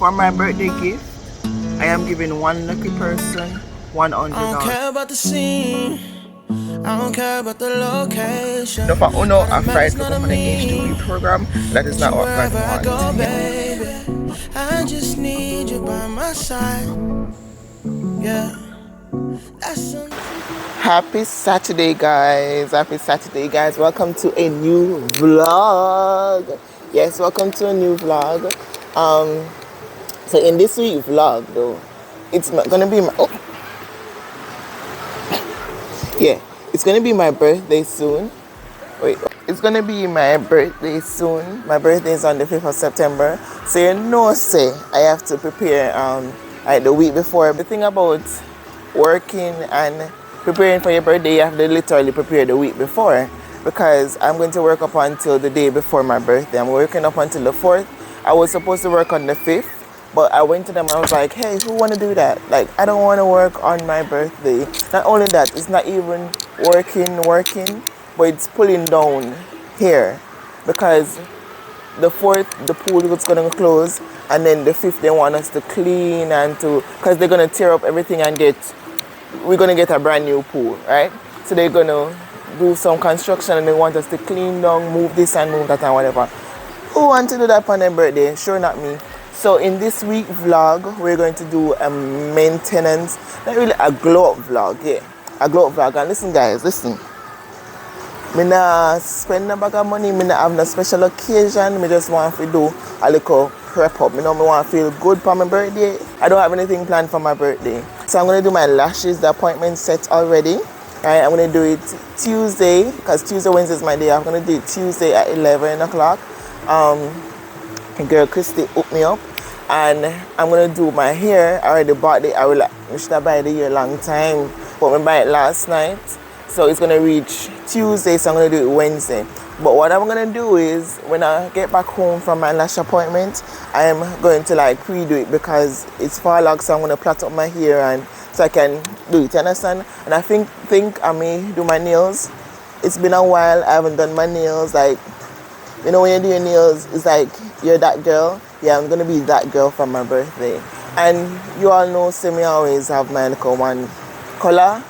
For my birthday gift, I am giving one lucky person $100. I don't care about the scene. I don't care about the location. Now for Uno, All I that tried matters to none go of for the me. H-2B program. That is With not you what God wherever I go, wants. baby. I just need you by my side. Yeah. That's Happy Saturday, guys. Happy Saturday, guys. Welcome to a new vlog. Yes, welcome to a new vlog. So in this week vlog, though, it's not gonna be my it's gonna be my birthday soon. Wait, it's gonna be my birthday soon. My birthday is on the 5th of September. So you know, say I have to prepare like the week before. The thing about working and preparing for your birthday, you have to literally prepare the week before, because I'm going to work up until the day before my birthday. I'm working up until the 4th. I was supposed to work on the 5th, but I went to them and I was like, hey, who want to do that? Like, I don't want to work on my birthday. Not only that, it's not even working, but it's pulling down here, because the 4th, the pool is going to close, and then the 5th, they want us to clean and to, because they're going to tear up everything and we're going to get a brand new pool, right? So they're going to do some construction and they want us to clean down, move this and move that and whatever. Who wants to do that on their birthday? Sure, not me. So in this week vlog, we're going to do a maintenance, not really a glow up vlog, yeah. A glow up vlog. And listen, guys, listen. Me not spend a bag of money, me not have no special occasion, me just want to do a little prep up. Me know me want to feel good for my birthday. I don't have anything planned for my birthday. So I'm going to do my lashes, the appointment set already. Right, I'm going to do it Tuesday, because Tuesday, Wednesday is my day. I'm going to do it Tuesday at 11 o'clock. Girl Christy hooked me up. And I'm going to do my hair. I already bought it. I should have bought it a long time, but I bought it last night. So it's going to reach Tuesday, so I'm going to do it Wednesday. But what I'm going to do is, when I get back home from my lash appointment, I am going to like pre-do it, because it's far long, so I'm going to plait up my hair and so I can do it, you understand? And I think I may do my nails. It's been a while, I haven't done my nails. Like, you know, when you do your nails, it's like you're that girl. Yeah, I'm going to be that girl for my birthday. And you all know, see me always have my little one color.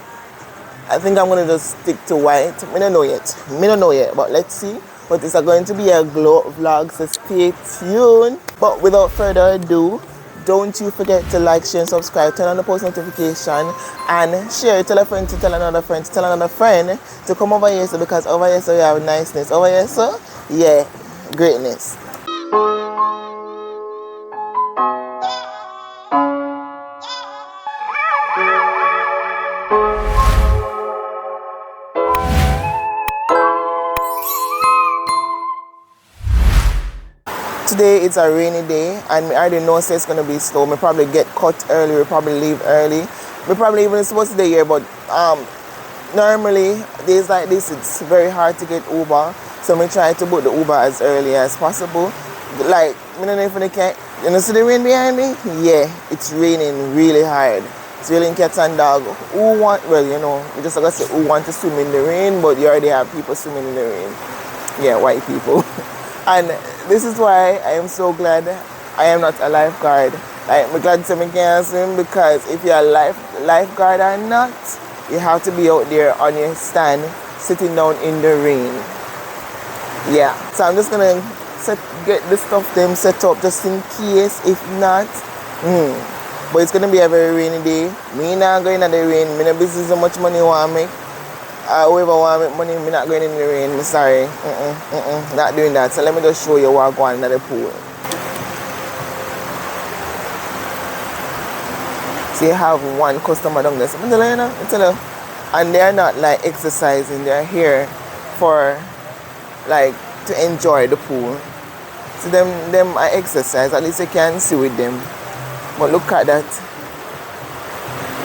I think I'm going to just stick to white. I don't know yet, but let's see. But it's going to be a glow vlog, so stay tuned. But without further ado, don't you forget to like, share, and subscribe. Turn on the post notification and share. Tell a friend to tell another friend to tell another friend to come over here, so because over here so we have niceness. Over here so, yeah, greatness. Today it's a rainy day, and I already know it's going to be slow. We probably get cut early, we probably leave early. We probably even supposed to be here, but normally days like this it's very hard to get Uber, so we try to book the Uber as early as possible. Like, I don't know if they can, you know, see the rain behind me? Yeah, it's raining really hard. It's raining cats and dog. Well, you know, we just gotta say who want to swim in the rain, but you already have people swimming in the rain. Yeah, white people. And this is why I am so glad I am not a lifeguard. Like, I'm glad to make you swim, because if you're a lifeguard or not, you have to be out there on your stand, sitting down in the rain. Yeah, so I'm just gonna get the stuff them set up just in case, if not. But it's gonna be a very rainy day. Me not going in the rain. Me no business how much money I want to make. Whoever want to make money, me not going in the rain. I'm sorry. Not doing that. So let me just show you what going in the pool. So you have one customer down there. So I tell you, and they're not like exercising. They're here for like to enjoy the pool. So them I exercise. At least you can see with them. But look at that.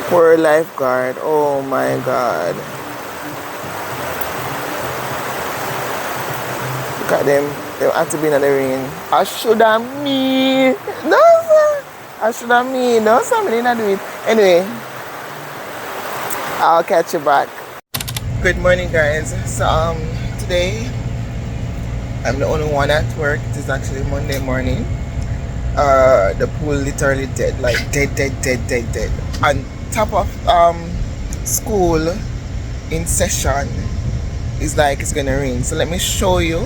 Poor lifeguard. Oh my God. Look at them. They have to be in the rain. I should have me. No, sir. I should have me. No, sir. I didn't do it. Anyway, I'll catch you back. Good morning, guys. So today I'm the only one at work. It is actually Monday morning. The pool literally dead, like dead. On top of school in session, it's like it's gonna rain. So let me show you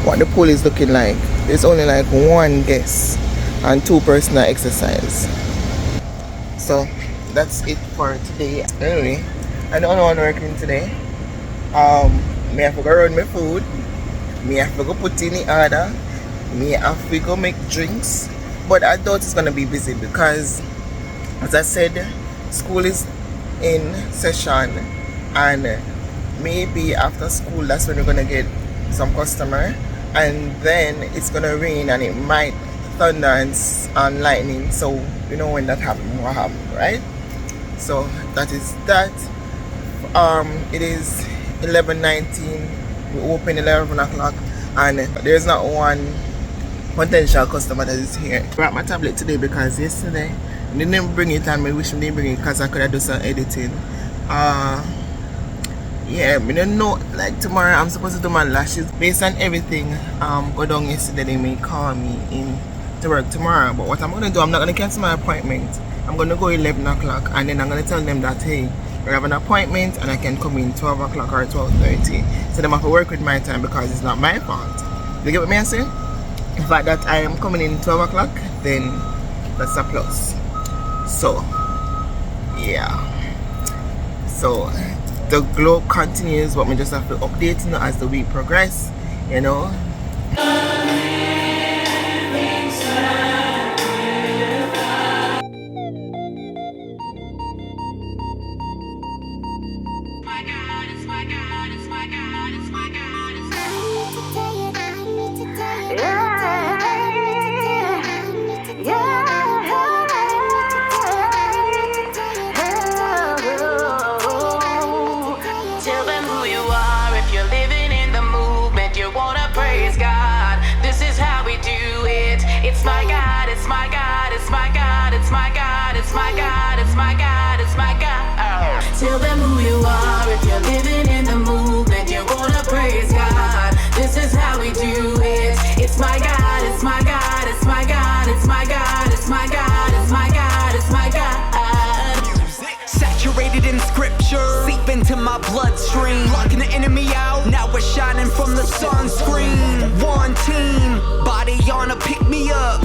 what the pool is looking like. There's only like one guest and two personal exercise. So that's it for today. Anyway, I don't know what I'm working today. Me have to go run my food. Me have to go put in the order. Me have to go make drinks. But I thought it's gonna be busy because, as I said, school is in session, and maybe after school that's when we're gonna get some customer, and then it's gonna rain and it might thunder and lightning. So you know when that happens, what happens, right? So that is that. It is 11:19. We open 11 o'clock, and there's not one potential customer that is here. I brought my tablet today because yesterday I didn't bring it, and I wish I didn't bring it because I could have done some editing. Yeah, I don't know, like tomorrow I'm supposed to do my lashes. Based on everything go down yesterday, they may call me in to work tomorrow. But what I'm going to do, I'm not going to cancel my appointment. I'm going to go 11 o'clock, and then I'm going to tell them that, hey, we have an appointment and I can come in 12 o'clock or 12:30. So they have to work with my time because it's not my fault. You get what me I say? In fact, that I am coming in 12 o'clock, then that's a plus. So, yeah. So, the glow continues, but we just have to update, you know, as the week progress, you know. Tell them who you are if you're living in the movement. You wanna praise God. This is how we do it. It's my God, it's my God, it's my God, it's my God, it's my God, it's my God, it's my God. Saturated in scripture, seep into my bloodstream, locking the enemy out. Now we're shining from the sunscreen. One team, body on a pick me up.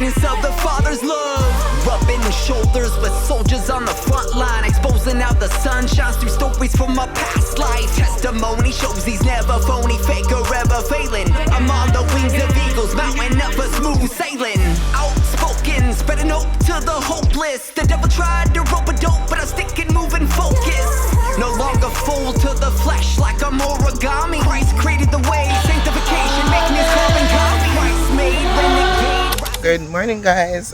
Of the Father's love, rubbing shoulders with soldiers on the front line, exposing how the sun shines through stories from my past life. Testimony shows he's never phony, fake or ever failing. I'm on the wings of eagles, mountain up a smooth sailing. Outspoken, spreading hope to the hopeless. The devil tried to rope a dope, but I stick and move and focus. No longer fool to the flesh like I'm origami. Christ created the way, sanctification, making his carbon copy. Christ made renegade. Good morning, guys.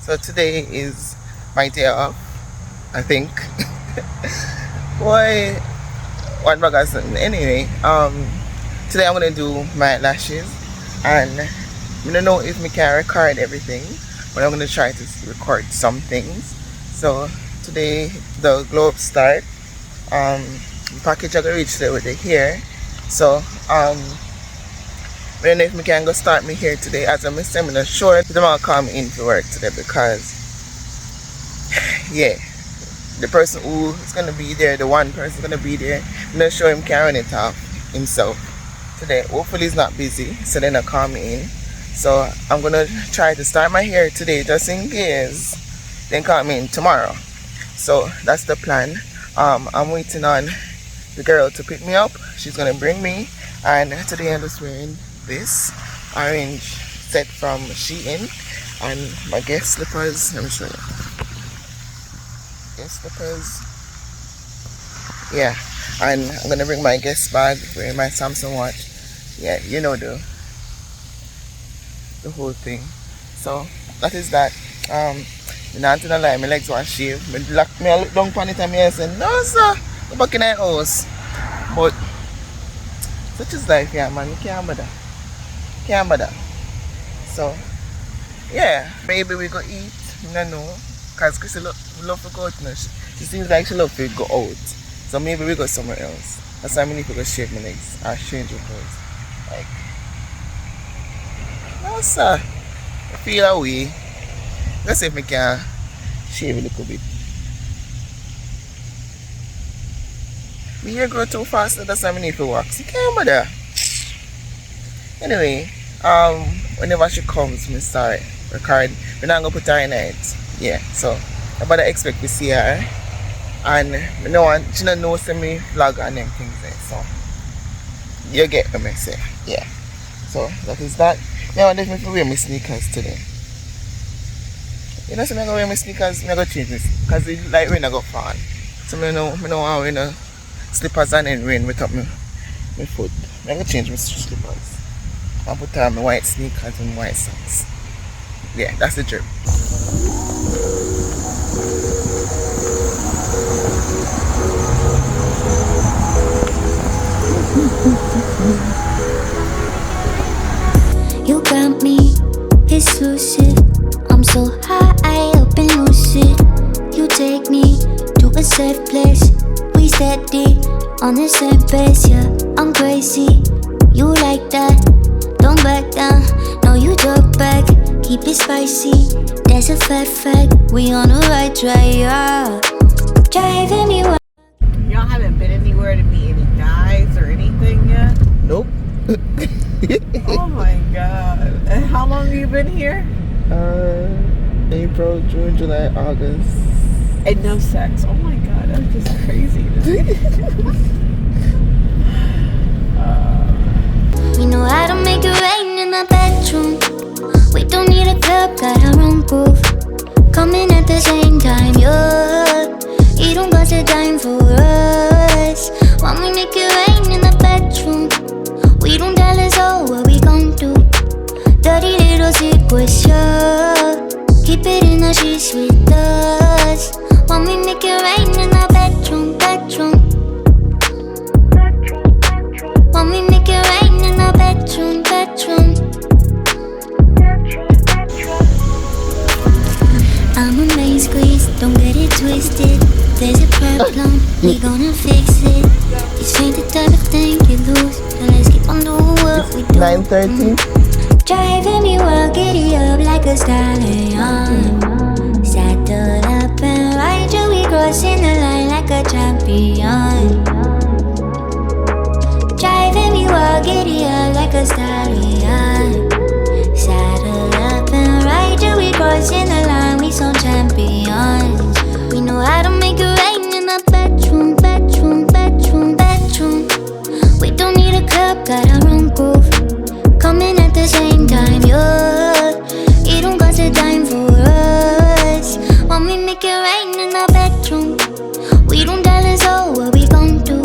So today is my day off, I think. Boy, what bag I said? Anyway, today I'm gonna do my lashes, and I don't know if I can record everything, but I'm gonna try to record some things. So today the glow up start. The package I gonna reach there with the hair. So I don't know if I can go start me here today. As I'm saying, I'm sure them all come in to work today because, yeah, the person who is going to be there, the one person going to be there, I'm not sure him carrying it off himself today. Hopefully he's not busy, so then I come in. So I'm going to try to start my hair today just in case, then come in tomorrow. So that's the plan. I'm waiting on the girl to pick me up. She's going to bring me, and today I'm just wearing this orange set from Shein and my guest slippers. Let me show you. Guest slippers. Yeah, and I'm gonna bring my guest bag, wearing my Samsung watch. Yeah, you know the whole thing. So that is that. Not to lie, my legs were shaved. Me look down upon it and I say, no sir, go back in the house. But such is life, yeah man, you can't bother. Can't bother. So yeah, maybe we go eat. I don't know, cause Chrissy love to go out now. She seems like she love to go out. So maybe we go somewhere else. That's why I need to go shave my legs or change my clothes. Like, no sir. I feel away. Let's see if I can shave a little bit. My hair grow too fast, so that's why I need to wax. You can't bother. Anyway, whenever she comes, me start record. We're not gonna put her in it. Yeah, so I better expect to see her. And you know, she don't know see me vlog and them things there. So you get what I say. Yeah. So that is that. Now I definitely wear my sneakers today. You know, so I'm gonna wear my sneakers, I'm gonna change this because it like rain I go fall. So I don't want to wear no slippers and then rain without my foot. I'm gonna change my slippers. I'll put on my white sneakers and white socks. Yeah, that's the trip. You got me exclusive. I'm so high up and lucid. You take me to a safe place. We steady on the same pace, yeah. I'm crazy, you like that. Don't back down, no you talk back. Keep it spicy, that's a fact. We on the right track, yeah. Driving me wild. Y'all haven't been anywhere to meet any guys or anything yet? Nope. Oh my god. And how long have you been here? April, June, July, August. And no sex. Oh my god, that's just crazy. We know how to make it rain in the bedroom. We don't need a club, got our own groove. Coming at the same time, yeah. You don't got the time for us. When we make it rain in the bedroom, we don't tell us all what we gon' do. Dirty little secrets, yeah. Keep it in the sheets with us. When we make it rain in the bedroom. When we make it rain in the bedroom. I'm a main squeeze, don't get it twisted. There's a problem, we gonna fix it. This ain't the type of thing you lose, so let's keep on doing what we do. 9:30. Driving me wild, giddy up like a stallion. Saddle up and ride you, we crossing the line like a champion. Driving me wild, giddy up like a stallion. Saddle up and ride you, we crossing the line, we some champions. We know how to make it rain in the bedroom. We don't need a club, got our own groove. Coming at the same time, yeah. You don't got the time for us. When we make it rain in the bedroom, we don't tell us all what we gon' do.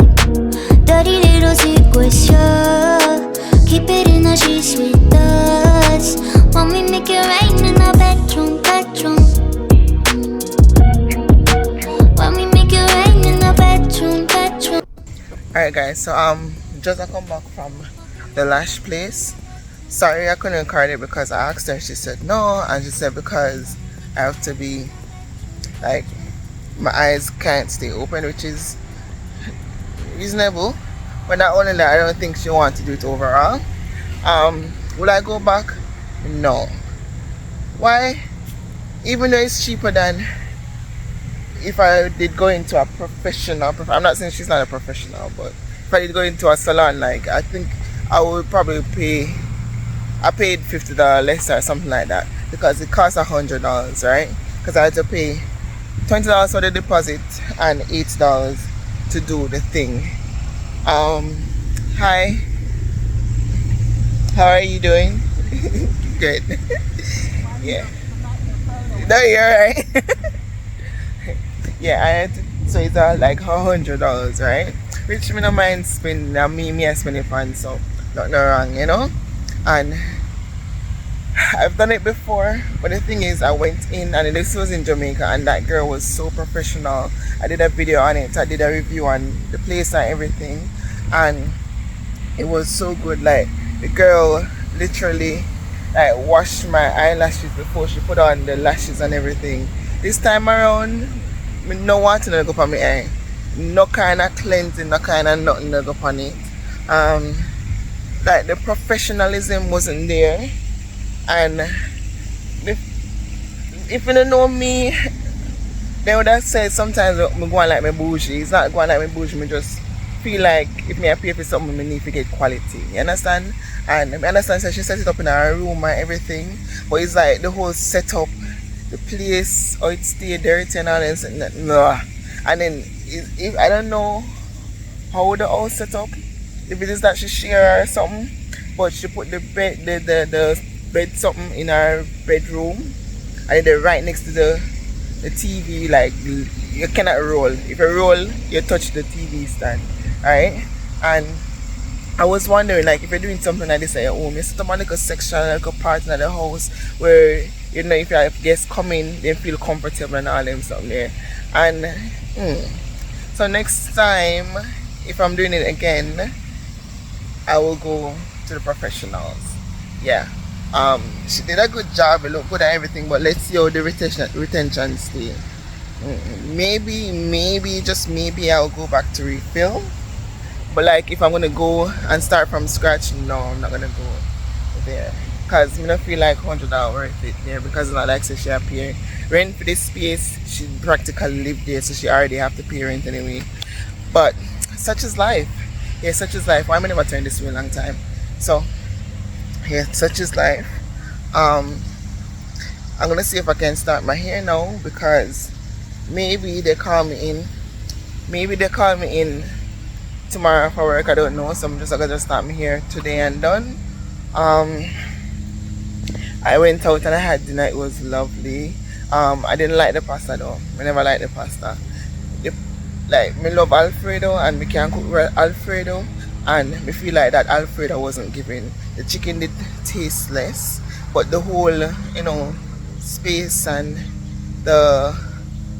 Dirty little secrets, yeah. Keep it in the sheets with us. When we make it rain in the bedroom. When we make it rain in the bedroom. Alright guys, so just I come back from the lash place. Sorry I couldn't record it because I asked her, she said no, and she said because I have to be like my eyes can't stay open, which is reasonable, but not only that, I don't think she wants to do it overall. Will I go back? No. Why? Even though it's cheaper than if I did go into a professional, I'm not saying she's not a professional, but if I did go into a salon, like I think I would probably pay, I paid $50 less or something like that, because it costs $100, right? Because I had to pay $20 for the deposit and $8 to do the thing. Hi, how are you doing? Good. Yeah. No, you're right. Yeah, I had to, so it's like $100, right? Which me no mind spending, me I spend it fun, so nothing wrong, you know. And I've done it before, but the thing is, I went in, and this was in Jamaica, and that girl was so professional. I did a video on it, I did a review on the place and everything, and it was so good. Like the girl literally like washed my eyelashes before she put on the lashes and everything. This time around, I no want to go for my eye. no kind of cleansing, no kind of nothing to go upon it. Like the professionalism wasn't there, and if you don't know me, they would have said sometimes I'm going like my bougie. It's not going like my bougie, I just feel like if me I pay for something, I need to get quality. You understand? And I understand, so she set it up in her room and everything, but it's like the whole setup, the place, how it stay dirty and all this. No. And then if I don't know how the house set up, if it is that she share or something, but she put the bed, the bed something in her bedroom, and they're right next to the TV. Like you cannot roll. If you roll, you touch the TV stand, right? And I was wondering, like, if you're doing something like this at your home, you set up like a section, like a part in the house where, you know, if you have guests come in, they feel comfortable and all them something there. And so next time, if I'm doing it again, I will go to the professionals. Yeah. She did a good job, it looked good and everything, but let's see how the retention stay. Maybe, just maybe I'll go back to refill. But like if I'm gonna go and start from scratch, no, I'm not gonna go there. Cause I don't feel like $100 worth it there, because it's not like so she have pay rent for this space. She practically live there, so she already have to pay rent anyway. But such is life. Yeah, such is life. Why am I never turn this way a long time? So yeah, such is life. I'm gonna see if I can start my hair now, because maybe they call me in tomorrow for work, I don't know. So I'm just gonna start my hair today and done. I went out and I had dinner. It was lovely. I didn't like the pasta though. I never liked the pasta. Me love Alfredo, and me can't cook Alfredo, and me feel like that Alfredo wasn't giving. The chicken did taste less, but the whole, you know, space and the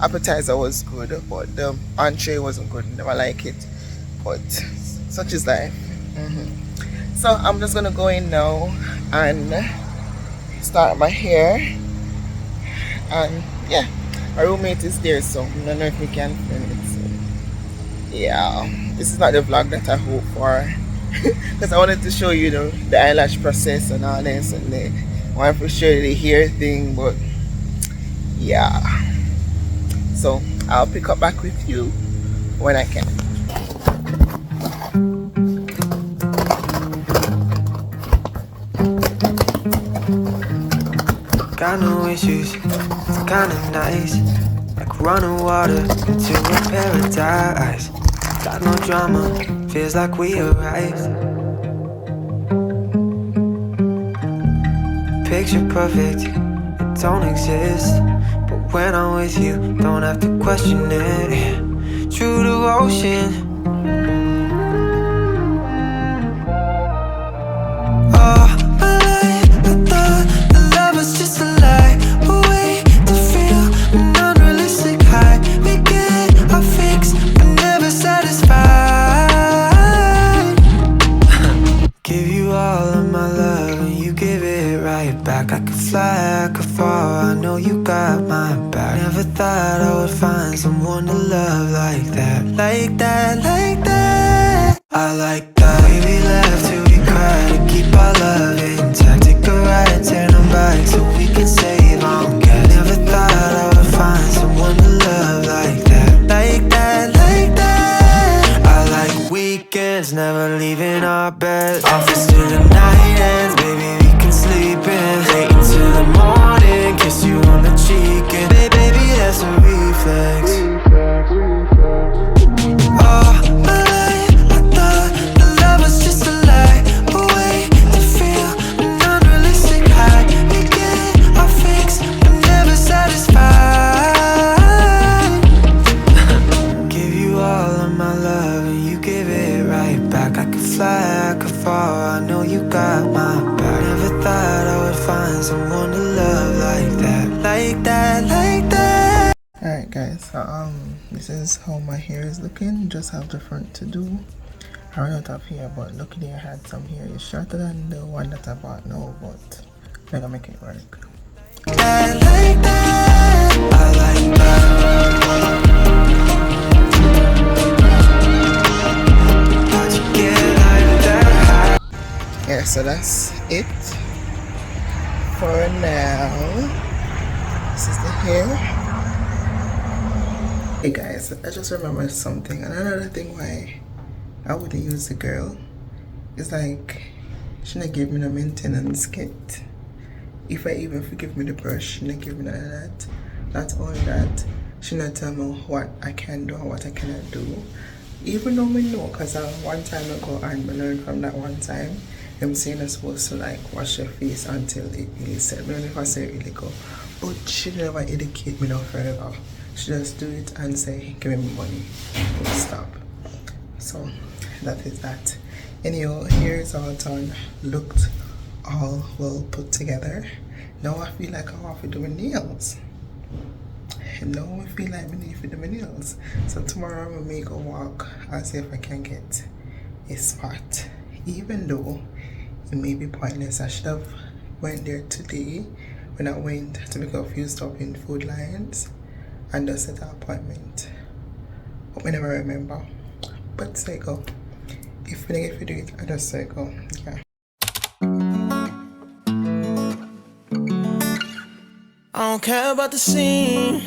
appetizer was good, but the entree wasn't good. Never like it. But such is life. So I'm just gonna go in now and start my hair. And yeah, my roommate is there, so I don't know if we can film it. So yeah, this is not the vlog that I hope for, because I wanted to show you the eyelash process and all this, and I wanted to show you the hair thing. But yeah, so I'll pick up back with you when I can. Got no issues, it's kinda nice. Like running water into a paradise. Got no drama, feels like we arrived. Picture perfect, it don't exist. But when I'm with you, don't have to question it. True devotion. Someone to love like that, like that, like that. I like that. We laugh till we cry to keep our love intact. Take a ride, turn them back so we can save on gas. Never thought I would find someone to love like that, like that, like that. I like weekends, never leaving our bed. Office till the night ends, baby, we can sleep in. Late into the morning, kiss you on the cheek, and baby, that's a reflex. Someone to love like that, like that, like that. Alright guys, so this is how my hair is looking. Just have the front to do. I ran out of hair, but luckily I had some hair. It's shorter than the one that I bought now, but I'm gonna make it work. Like that, I like that. Yeah, so that's it for now. This is the hair. Hey guys, I just remembered something. And another thing why I wouldn't use the girl is like she not give me no maintenance kit. If I even forgive me the brush, she not give me none of that. Not only that, she not tell me what I can do and what I cannot do. Even though me know, cause one time ago and I learned from that one time, I'm saying I'm supposed to like wash your face until it really set. I don't know if I say it really go, but she never educate me no further. She just do it and say, give me money. We'll stop. So that is that. Anyhow, here is all done. Looked all well put together. Now I feel like I want to do my nails. Now I feel like I need to do my nails. So tomorrow I'm gonna make a walk and see if I can get a spot. Even though it may be pointless. I should have went there today when I went to pick up a few stuff in Food Lions and just set an appointment. But I never remember. But say go. If we get to do it, I just say go. Yeah. I don't care about the scene,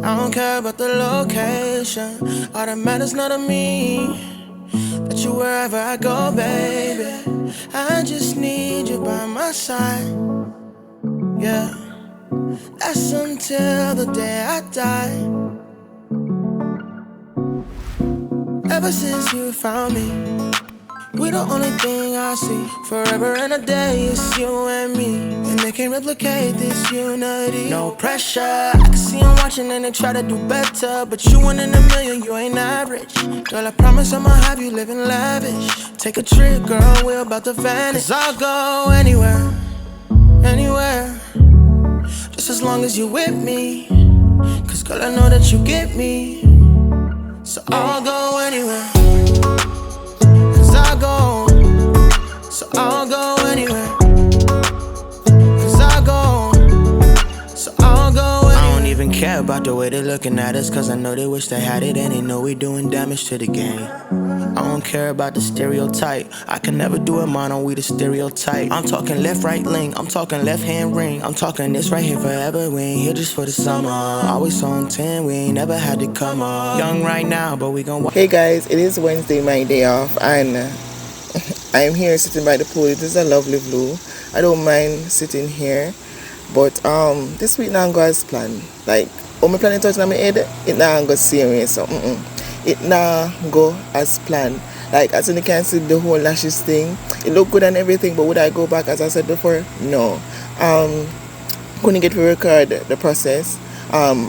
I don't care about the location. All that matters not to me, that you wherever I go, baby. I just need you by my side. Yeah, that's until the day I die. Ever since you found me, we the only thing I see. Forever and a day, it's you and me. And they can't replicate this unity. No pressure, I can see them watching and they try to do better. But you one in a million, you ain't average. Girl, I promise I'ma have you living lavish. Take a trip, girl, we're about to vanish. 'Cause I'll go anywhere, anywhere, just as long as you with me. 'Cause girl, I know that you get me. So I'll go anywhere. I'll go, so I'll go anywhere. 'Cause I'll go, so I'll go anywhere. I don't even care about the way they're looking at us, 'cause I know they wish they had it and they know we doing damage to the game. I don't care about the stereotype. I can never do it mono, we the stereotype. I'm talking left, right link, I'm talking left hand ring. I'm talking this right here forever, we ain't here just for the summer. Always on 10, we ain't never had to come up. Young right now, but we gon' Hey guys, it is Wednesday, my day off, and I am here sitting by the pool. It is a lovely view. I don't mind sitting here, but this week now go as planned. Like, my plan touching on my head, it now go serious. So it now go as planned. Like, as you can see the whole lashes thing, it look good and everything, but would I go back as I said before? No. Couldn't get to record the process.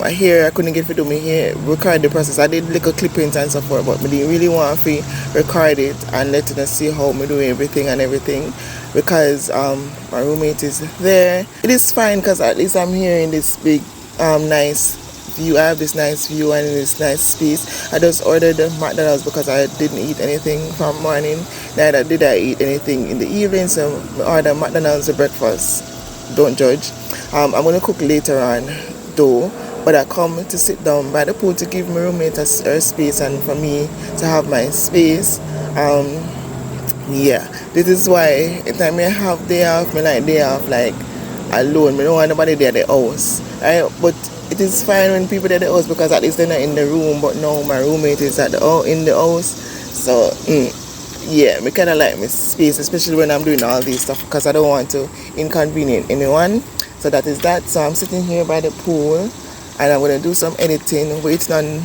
Here I couldn't get to do me here record the process. I did little clippings and so forth, but I didn't really want to record it and let them see how me do everything because my roommate is there. It is fine because at least I'm here in this big nice view. I have this nice view and this nice space. I just ordered McDonald's because I didn't eat anything from morning. Neither did I eat anything in the evening, so I ordered McDonald's for breakfast. Don't judge. I'm going to cook later on though, but I come to sit down by the pool to give my roommate her space and for me to have my space. Yeah, this is why anytime I have day off, me like day off like alone. I don't want nobody there at the house, right? But it is fine when people are at the house because at least they're not in the room. But now my roommate is in the house, so yeah, me kind of like my space, especially when I'm doing all these stuff because I don't want to inconvenience anyone. So that is that. So I'm sitting here by the pool and I'm going to do some editing, waiting on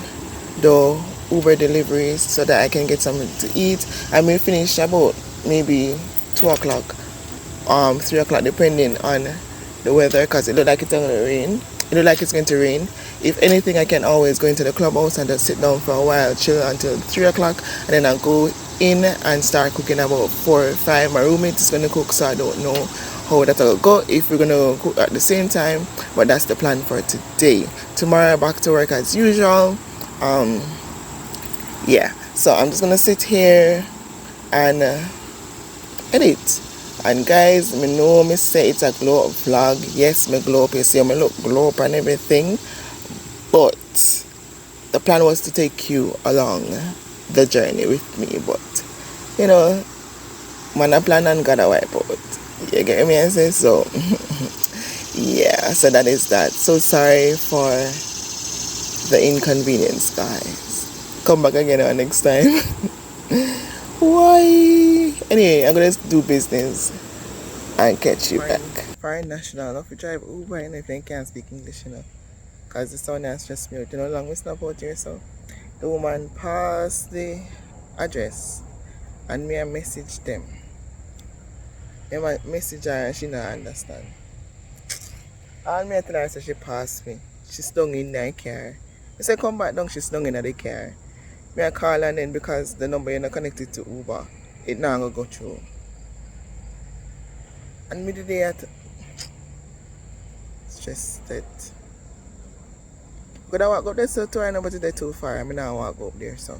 the Uber deliveries so that I can get something to eat. I may finish about maybe 2 o'clock, 3 o'clock, depending on the weather because it looks like it's going to rain. It looks like it's going to rain. If anything, I can always go into the clubhouse and just sit down for a while, chill until 3 o'clock, and then I'll go in and start cooking about 4 or 5. My roommate is going to cook, so I don't know how that will go if we're going to cook at the same time, but that's the plan for today. Tomorrow back to work as usual. Yeah, so I'm just going to sit here and edit. And guys, me know me say it's a glow up vlog. Yes, me glow up, you see me look glow up and everything, but the plan was to take you along the journey with me. But you know, Man a plan and God a wipe out. You get me? I say so. Yeah, so that is that. So sorry for the inconvenience, guys. Come back again next time. Why? Anyway, I'm gonna do business and catch you back. Foreign national, if you drive Uber and if you can't speak English, you know, because the sound has stressed me out. You know, long we stop out here, so the woman passed the address and me I message them. I message her and she not understand. All me I tell her so she passed me. She stung in the car. I said come back down, she stung in the car. Me I call her then because the number you're not connected to Uber. It not gonna go through. And me the day at stressed that. But I walk up there so too, I know but it's too far. I mean I walk up there so.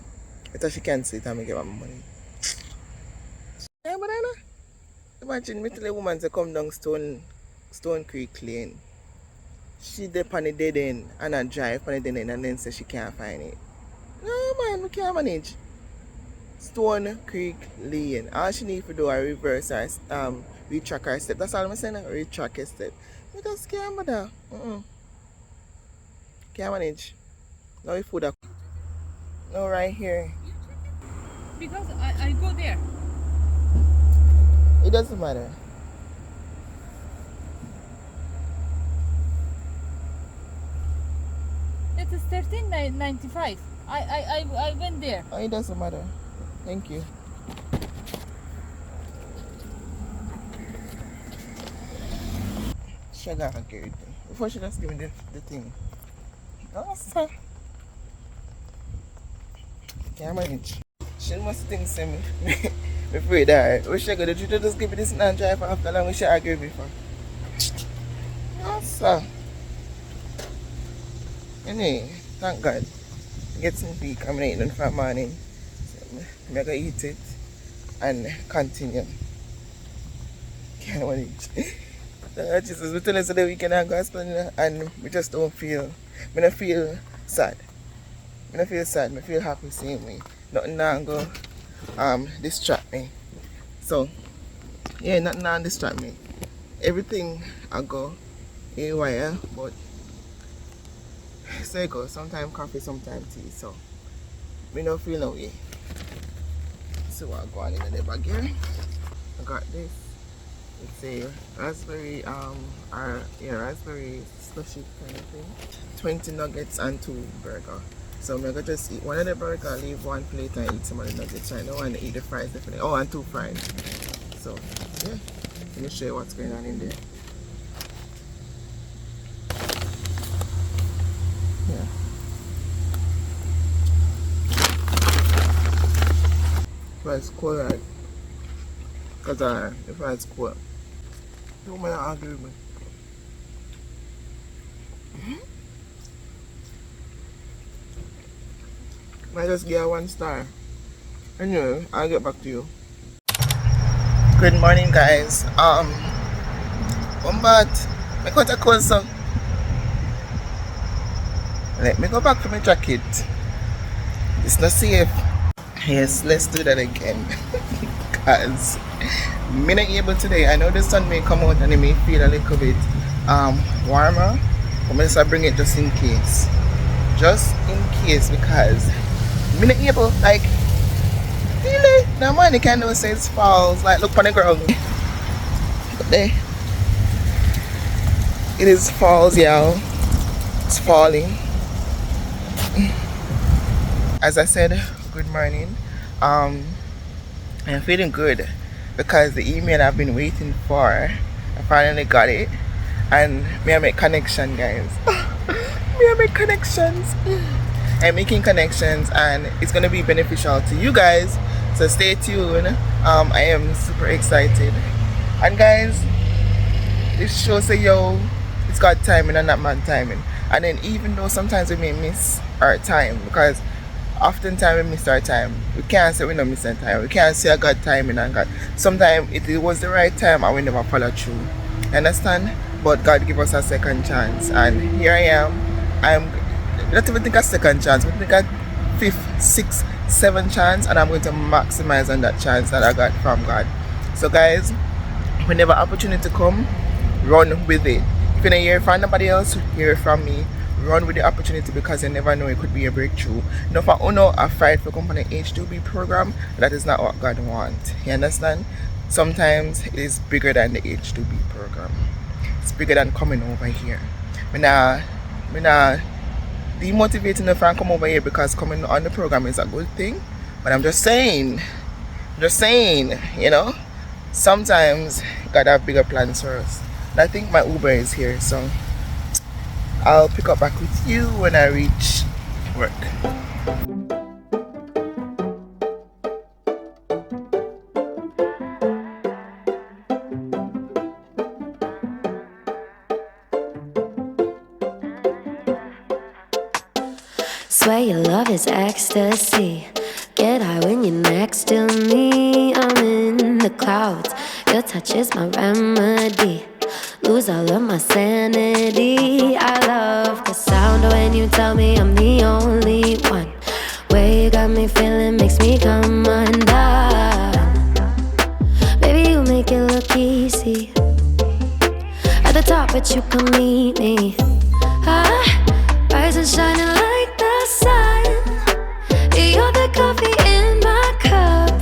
I thought she can't see it and me give her my money. Yeah, but I know. Imagine me tell a woman to come down Stone Creek Lane. She dip on the dead end and I drive on the dead end and then say she can't find it. No man, we can't manage. Stone Creek Lane. All she need to do is reverse her retrack her step. That's all I'm saying, retrack her step. We just can't bother. Can't manage. Now we food up. No right here. Because I go there. It doesn't matter. It is 13.95. I went there. Oh, it doesn't matter. Thank you. She got a good thing. Before she just give me the thing. Oh, sir. Can't manage. She must think see me. Before you die. Wish I could just give me this and drive after long. Wish I agreed before. Oh, sir. Anyway, thank God. Get some food coming in from morning. So I'm going to eat it and continue. Can't manage. Jesus, we tell us the weekend I go spend and we just don't feel, I don't feel sad. I don't feel sad, I feel happy same way. Nothing now go distract me. So, yeah, nothing now distract me. Everything I go haywire, but so I go, sometimes coffee, sometimes tea, so we don't feel no way. So I go on in the bag here. I got this. It's a raspberry raspberry slushy kind of thing. 20 nuggets and 2 burger. So I'm gonna just eat one of the burger, leave one plate and eat some of the nuggets. I don't want to eat the fries definitely. Oh, and 2 fries. So yeah, let me show you what's going on in there. Yeah. Fries cold, right? Cause the fries cold. Don't mind argue with me. I just give her 1 star. Anyway, I'll get back to you. Good morning, guys. One bat. I got a cold song. Let me go back to my jacket. It's not safe. Yes, let's do that again. Cause me not able today. I know the sun may come out and it may feel a little bit warmer. But I'm just bring it just in case. Just in case, because me not able, like, really, no man you can do say it's falls. Like, look on the ground. But there. It is falls, y'all. It's falling. As I said, good morning. I'm feeling good because the email I've been waiting for, I finally got it. And me I make connection, guys. Me I make connections. I'm making connections and it's gonna be beneficial to you guys. So stay tuned. I am super excited. And guys, this show say yo, it's got timing and not man timing. And then even though sometimes we may miss our time, because oftentimes we miss our time. We can't say we don't miss our time. We can't say I got timing and God. Sometimes it was the right time and we never follow through. You understand? But God give us a second chance. And here I am. I'm not even think a second chance, but think a 5th, 6th, 7th chance, and I'm going to maximize on that chance that I got from God. So guys, whenever opportunity come, run with it. If you don't hear from nobody else, hear from me. Run with the opportunity because you never know, it could be a breakthrough. Now for Uno, I fight for company H-2B program. That is not what God wants. You understand? Sometimes it is bigger than the H-2B program. It's bigger than coming over here. Me nah demotivating the fan come over here because coming on the program is a good thing. But I'm just saying, you know, sometimes God have bigger plans for us. And I think my Uber is here, so I'll pick up back with you when I reach work. Swear your love is ecstasy. Get high when you're next to me. I'm in the clouds. Your touch is my remedy. Lose all of my sanity. I love the sound when you tell me I'm the only one. Way you got me feeling makes me come undone. Baby, you make it look easy. At the top, but you can meet me. Rise and shining like the sun. You're the coffee in my cup.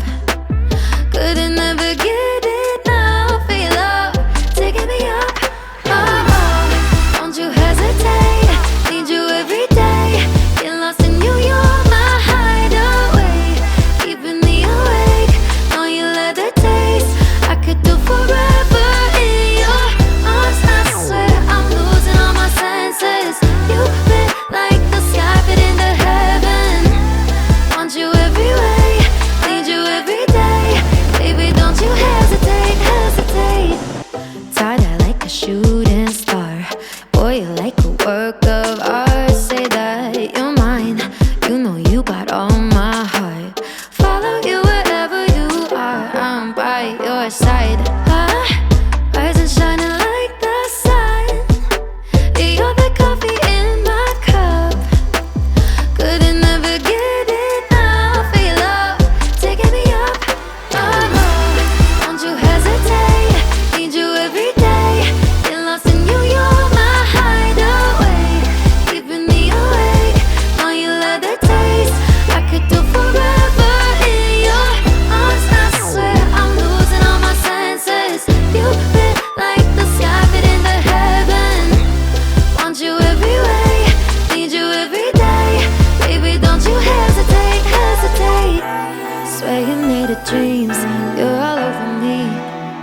Couldn't never get enough of your love, taking me up. Oh, don't you hesitate. Need you every day. Get lost in you, you're my hideaway. Keeping me awake. Know you love the taste. I could do forever in your arms. I swear I'm losing all my senses. You fit like the sky fit into heaven. Want you every way, need you every day. Baby, don't you hesitate, hesitate. Tie-dye like a shooting star. Boy, you're like a work of art. Say that you're mine. You know you got all my heart. Follow you wherever you are. I'm by your side. Rise and shining like the sun. You're the coffee in my cup. Couldn't never get enough of your love, taking me up. Oh, don't you hesitate. Need you every day. Get lost in you, you're my hideaway. Keeping me awake. Know you love the taste. I could do forever in your arms. I swear I'm losing all my senses. You fit like the sky fit into heaven. Want you every way, need you every day. Baby, don't you hesitate, hesitate. Swear you made of dreams, you're all over me.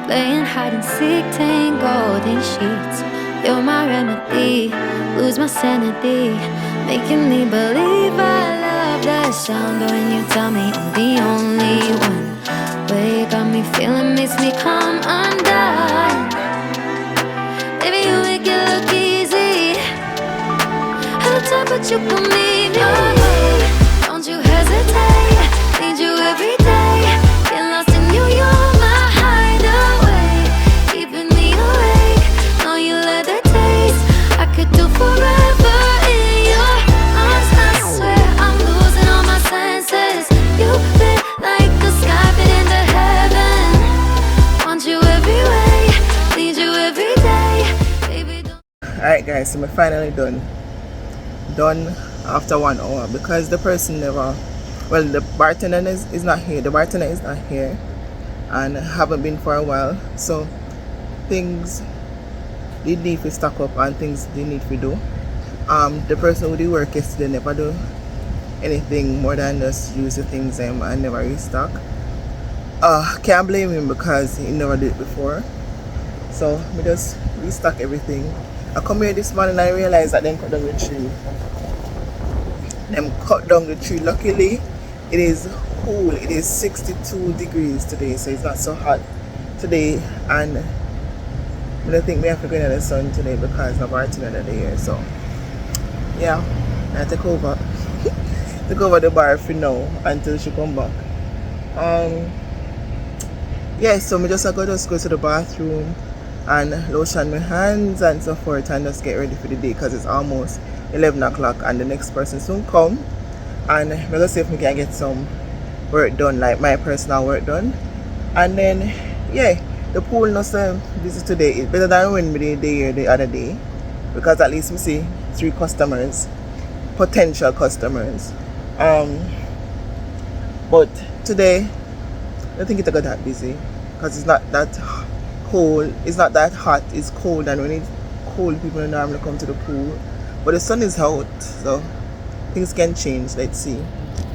Playing hide and seek, tangled in sheets. You're my remedy, lose my sanity. Making me believe I love the sound when you tell me I'm the only one. Way you got me feeling makes me come undone. Baby, you make it look easy. At the top, but you can meet me. Don't you hesitate. Need you every day. Get lost in you, you're my hideaway. Keeping me awake. Know you love the taste. I could do forever in your arms. I swear I'm losing all my senses. You fit like the sky fit into heaven. Want you every way. Need you every day. Baby, don't. Alright guys, so I'm finally done after 1 hour because the person never, well, the bartender is not here. The bartender is not here and haven't been for a while, so things they need to stock up and things they need to do. The person who did work yesterday never do anything more than just use the things and never restock. Can't blame him because he never did it before, so we just restock everything. I come here this morning and I realized that they cut down the tree. Luckily, it is cool. It is 62 degrees today, so it's not so hot today. And I don't think we have to go in the sun today because of our team another year. So, yeah, I take over. Take over the bar for now until she come back. Yeah, so I just go to the bathroom and lotion my hands and so forth and just get ready for the day because it's almost 11 o'clock and the next person soon come, and I'm gonna see if we can get some work done, like my personal work done, and then yeah, the pool not so busy today. It's better than when we did the other day, because at least we see 3 customers, potential customers. But today I don't think it's that busy because it's not that cold. It's not that hot. It's cold, and when it's cold, people don't normally come to the pool. But the sun is out, so things can change. Let's see.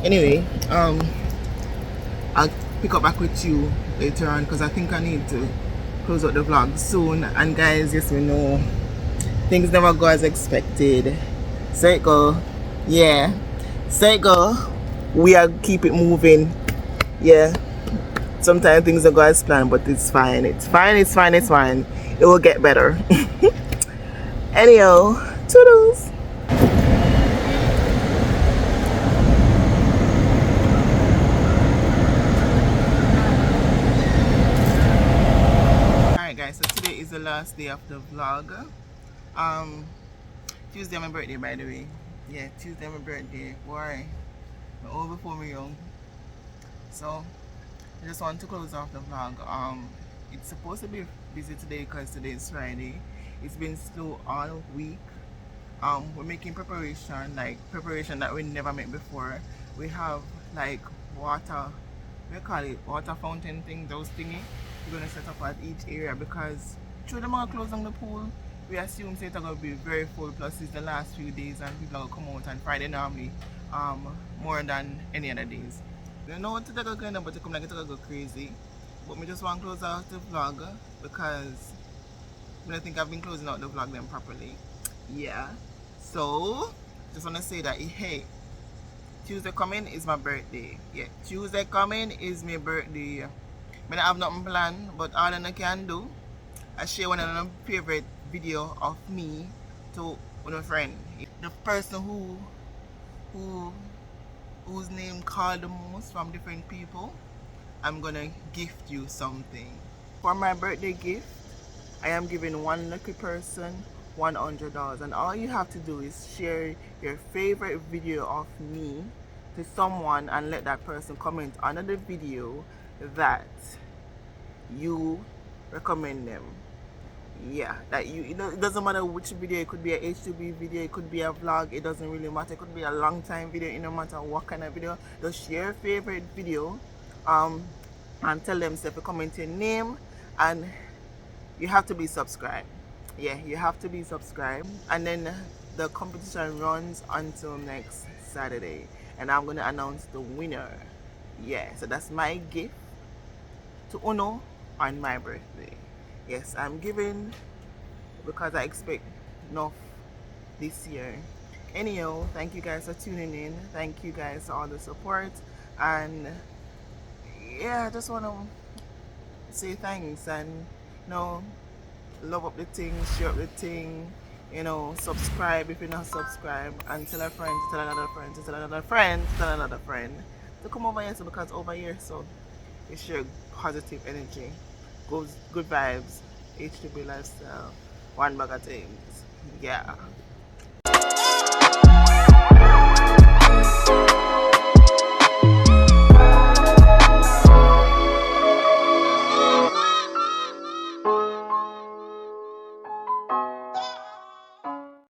Anyway, I'll pick up back with you later on because I think I need to close out the vlog soon. And guys, yes, we know things never go as expected. So it go, yeah. So it go. We are keep it moving, yeah. Sometimes things don't go as planned, but it's fine. It's fine. It's fine. It's fine. It will get better. Anyhow, toodles. Alright guys, so today is the last day of the vlog. Tuesday my birthday, by the way. Yeah, Tuesday my birthday. Boy, I'm over before me young. So I just want to close off the vlog. It's supposed to be busy today because today is Friday. It's been slow all week. We're making preparation that we never made before. We have like water, we call it water fountain thing, those thingy. We're gonna set up at each area because through them all closing the pool, we assume it's gonna be very full. Plus it's the last few days and people are gonna come out, and Friday normally more than any other days. I don't know what to take going on, but to come like it's gonna go crazy. But me just want to close out the vlog because I don't think I've been closing out the vlog then properly. Yeah. So just wanna say that hey, Tuesday coming is my birthday. Yeah, Tuesday coming is my birthday. I don't have nothing planned, but all I can do, I share one of my favorite video of me to one of my friend. The person whose name called the most from different people, I'm gonna gift you something. For my birthday gift, I am giving one lucky person $100, and all you have to do is share your favorite video of me to someone and let that person comment under the video that you recommend them. Yeah, that you know, it doesn't matter which video. It could be a H-2B video, it could be a vlog, it doesn't really matter. It could be a long time video, it no matter what kind of video. Just share your favorite video and tell them to comment your name, and you have to be subscribed. Yeah, you have to be subscribed. And then the competition runs until next Saturday, and I'm gonna announce the winner. Yeah, so that's my gift to Uno on my birthday. Yes, I'm giving because I expect enough this year. Anyhow, thank you guys for tuning in. Thank you guys for all the support, and yeah, I just want to say thanks, and you know, love up the thing, share up the thing, you know, subscribe if you're not subscribed, and tell a friend, tell another friend, tell another friend, tell another friend to come over here, so because over here, so you share positive energy, good vibes, H-2B lifestyle, one bag of things. Yeah.